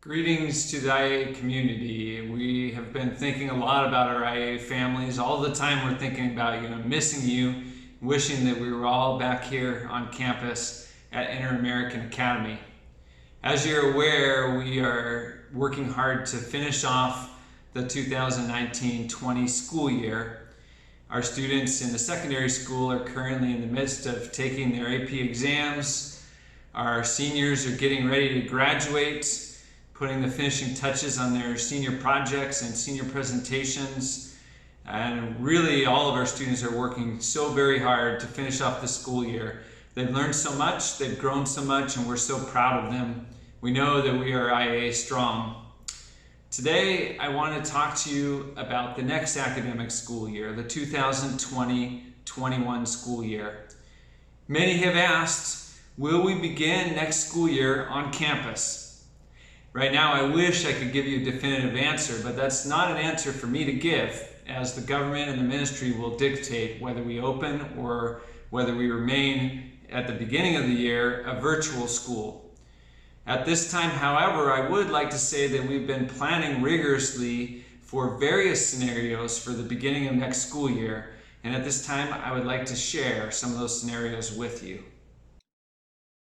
Greetings to the IAA community. We have been thinking a lot about our IAA families. All the time we're thinking about missing you, wishing that we were all back here on campus at Inter-American Academy. As you're aware, we are working hard to finish off the 2019-20 school year. Our students in the secondary school are currently in the midst of taking their AP exams. Our seniors are getting ready to graduate, putting the finishing touches on their senior projects and senior presentations. And really all of our students are working so very hard to finish off the school year. They've learned so much, they've grown so much, and we're so proud of them. We know that we are IAA strong. Today, I want to talk to you about the next academic school year, the 2020-21 school year. Many have asked, will we begin next school year on campus? Right now, I wish I could give you a definitive answer, but that's not an answer for me to give, as the government and the ministry will dictate whether we open or whether we remain at the beginning of the year a virtual school. At this time, however, I would like to say that we've been planning rigorously for various scenarios for the beginning of next school year, and at this time, I would like to share some of those scenarios with you.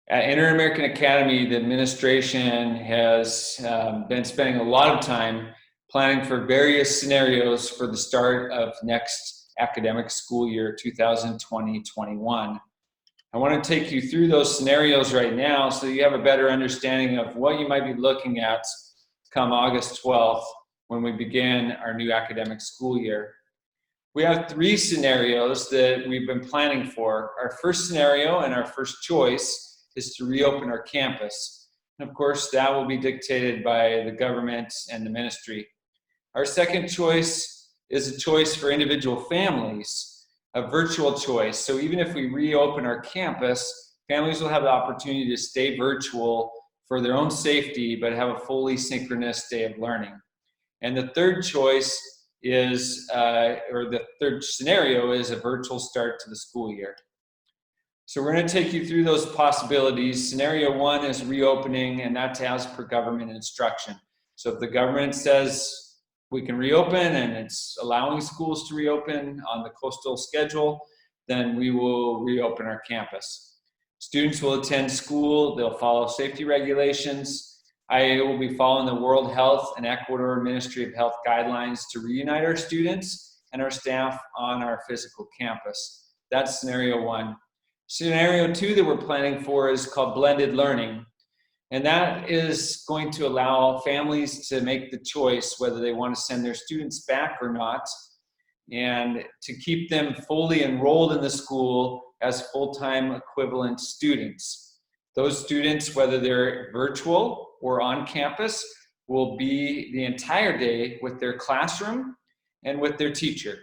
At Inter-American Academy, the administration has been spending a lot of time planning for various scenarios for the start of next academic school year, 2020-21. I want to take you through those scenarios right now so you have a better understanding of what you might be looking at come August 12th when we begin our new academic school year. We have three scenarios that we've been planning for. Our first scenario and our first choice is to reopen our campus. And of course, that will be dictated by the government and the ministry. Our second choice is a choice for individual families, a virtual choice. So even if we reopen our campus, families will have the opportunity to stay virtual for their own safety, but have a fully synchronous day of learning. And the third choice is, or the third scenario is a virtual start to the school year. So we're going to take you through those possibilities. Scenario one is reopening, and that's as per government instruction. So if the government says we can reopen and it's allowing schools to reopen on the coastal schedule, then we will reopen our campus. Students will attend school, they'll follow safety regulations. IAA will be following the World Health and Ecuador Ministry of Health guidelines to reunite our students and our staff on our physical campus. That's scenario one. Scenario two that we're planning for is called blended learning. And that is going to allow families to make the choice whether they want to send their students back or not, and to keep them fully enrolled in the school as full-time equivalent students. Those students, whether they're virtual or on campus, will be the entire day with their classroom and with their teacher.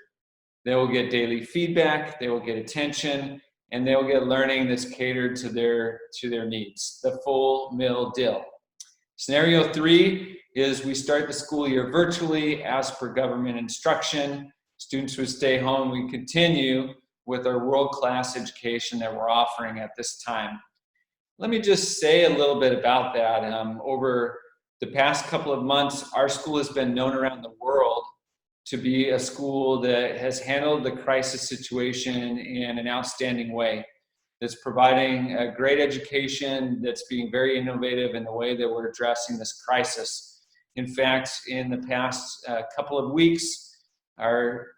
They will get daily feedback, they will get attention, and they'll get learning that's catered to their needs, the full meal deal. Scenario three is we start the school year virtually as per government instruction. Students would stay home. We continue with our world-class education that we're offering at this time. Let me just say a little bit about that. Over the past couple of months, our school has been known around the world to be a school that has handled the crisis situation in an outstanding way. That's providing a great education, that's being very innovative in the way that we're addressing this crisis. In fact, in the past couple of weeks, our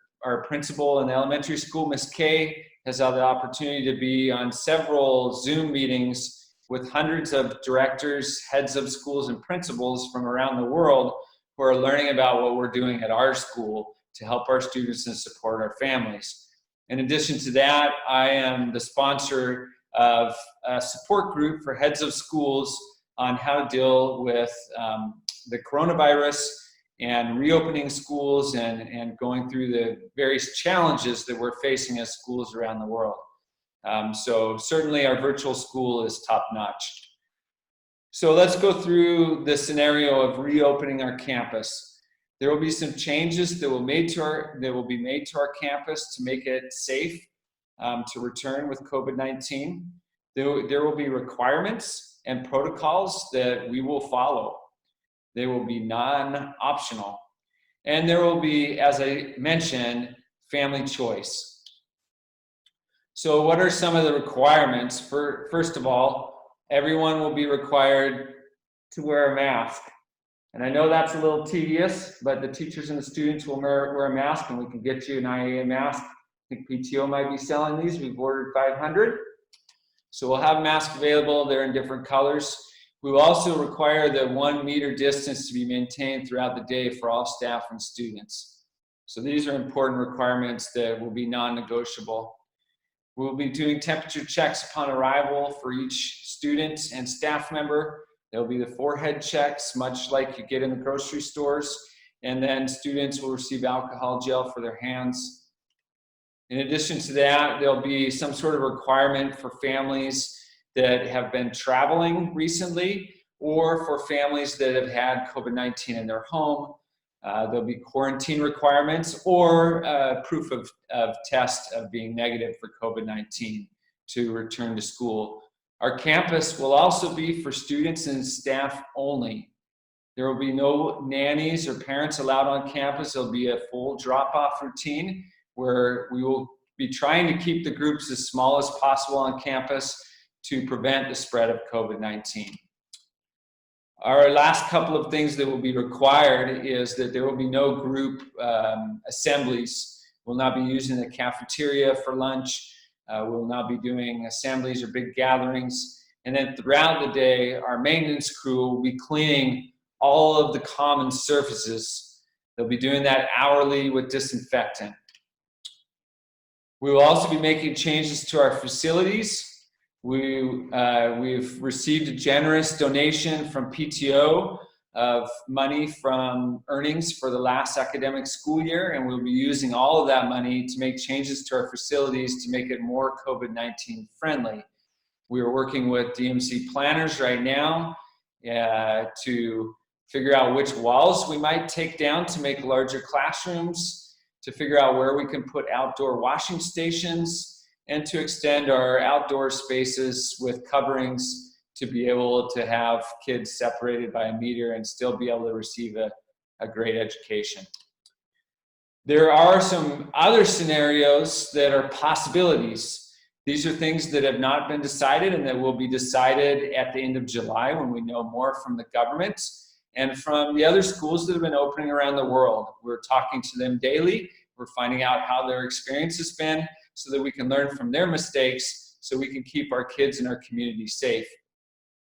principal in the elementary school, Ms. Kay, has had the opportunity to be on several Zoom meetings with hundreds of directors, heads of schools, and principals from around the world who are learning about what we're doing at our school to help our students and support our families. In addition to that, I am the sponsor of a support group for heads of schools on how to deal with the coronavirus and reopening schools and going through the various challenges that we're facing as schools around the world. So certainly our virtual school is top-notch. So let's go through the scenario of reopening our campus. There will be some changes that will be made to our campus to make it safe to return with COVID-19. There will be requirements and protocols that we will follow. They will be non-optional. And there will be, as I mentioned, family choice. So what are some of the requirements? First of all, everyone will be required to wear a mask. And I know that's a little tedious, but the teachers and the students will wear a mask, and we can get you an IAA mask. I think PTO might be selling these. We've ordered 500. So we'll have masks available. They're in different colors. We will also require the 1 meter distance to be maintained throughout the day for all staff and students. So these are important requirements that will be non-negotiable. We'll be doing temperature checks upon arrival for each student and staff member. There'll be the forehead checks, much like you get in the grocery stores. And then students will receive alcohol gel for their hands. In addition to that, there'll be some sort of requirement for families that have been traveling recently, or for families that have had COVID-19 in their home. There'll be quarantine requirements or proof of test of being negative for COVID-19 to return to school. Our campus will also be for students and staff only. There will be no nannies or parents allowed on campus. There'll be a full drop-off routine where we will be trying to keep the groups as small as possible on campus to prevent the spread of COVID-19. Our last couple of things that will be required is that there will be no group assemblies. We'll not be using the cafeteria for lunch. We'll not be doing assemblies or big gatherings. And then throughout the day, our maintenance crew will be cleaning all of the common surfaces. They'll be doing that hourly with disinfectant. We will also be making changes to our facilities. We've received a generous donation from PTO of money from earnings for the last academic school year, and we'll be using all of that money to make changes to our facilities to make it more COVID-19 friendly. We are working with DMC planners right now to figure out which walls we might take down to make larger classrooms, to figure out where we can put outdoor washing stations, and to extend our outdoor spaces with coverings to be able to have kids separated by a meter and still be able to receive a great education. There are some other scenarios that are possibilities. These are things that have not been decided and that will be decided at the end of July when we know more from the government and from the other schools that have been opening around the world. We're talking to them daily. We're finding out how their experience has been so that we can learn from their mistakes so we can keep our kids and our community safe.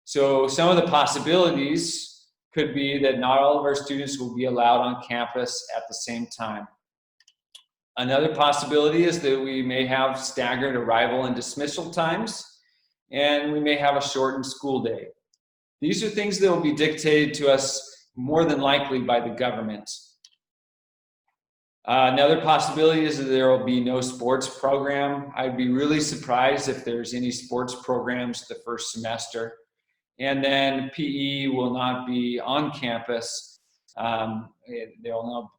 So some of the possibilities could be that not all of our students will be allowed on campus at the same time. Another possibility is that we may have staggered arrival and dismissal times, and we may have a shortened school day. These are things that will be dictated to us more than likely by the government. Another possibility is that there will be no sports program. I'd be really surprised if there's any sports programs the first semester. And then PE will not be on campus. There will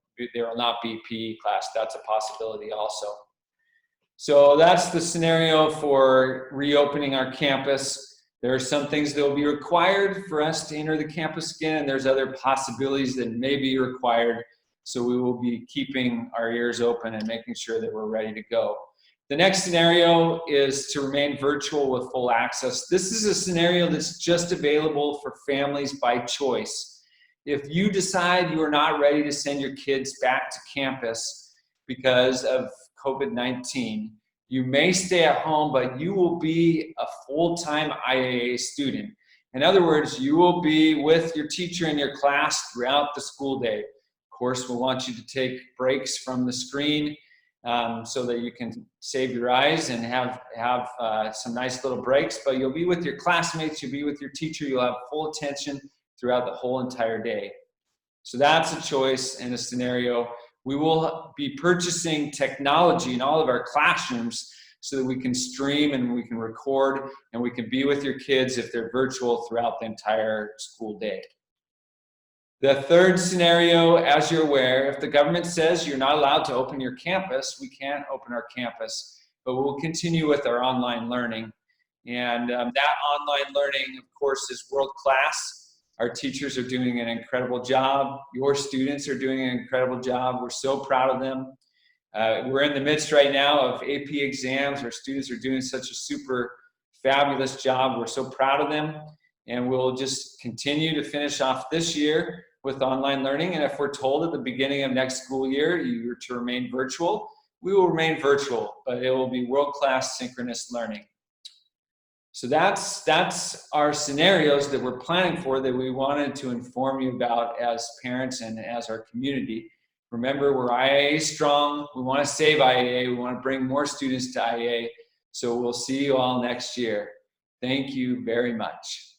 not be PE class. That's a possibility also. So that's the scenario for reopening our campus. There are some things that will be required for us to enter the campus again, and there's other possibilities that may be required. So we will be keeping our ears open and making sure that we're ready to go. The next scenario is to remain virtual with full access. This is a scenario that's just available for families by choice. If you decide you are not ready to send your kids back to campus because of COVID-19, you may stay at home, but you will be a full-time IAA student. In other words, you will be with your teacher in your class throughout the school day. Of course, we'll want you to take breaks from the screen so that you can save your eyes and have some nice little breaks, but you'll be with your classmates, you'll be with your teacher, you'll have full attention throughout the whole entire day. So that's a choice and a scenario. We will be purchasing technology in all of our classrooms so that we can stream and we can record and we can be with your kids if they're virtual throughout the entire school day. The third scenario, as you're aware, if the government says you're not allowed to open your campus, we can't open our campus, but we'll continue with our online learning. And that online learning, of course, is world-class. Our teachers are doing an incredible job. Your students are doing an incredible job. We're so proud of them. We're in the midst right now of AP exams. Our students are doing such a super fabulous job. We're so proud of them. And we'll just continue to finish off this year with online learning. And if we're told at the beginning of next school year you're to remain virtual, we will remain virtual, but it will be world-class synchronous learning. So that's our scenarios that we're planning for, that we wanted to inform you about as parents and as our community. Remember, we're IAA strong. We want to save IAA. We want to bring more students to IAA. So we'll see you all next year. Thank you very much.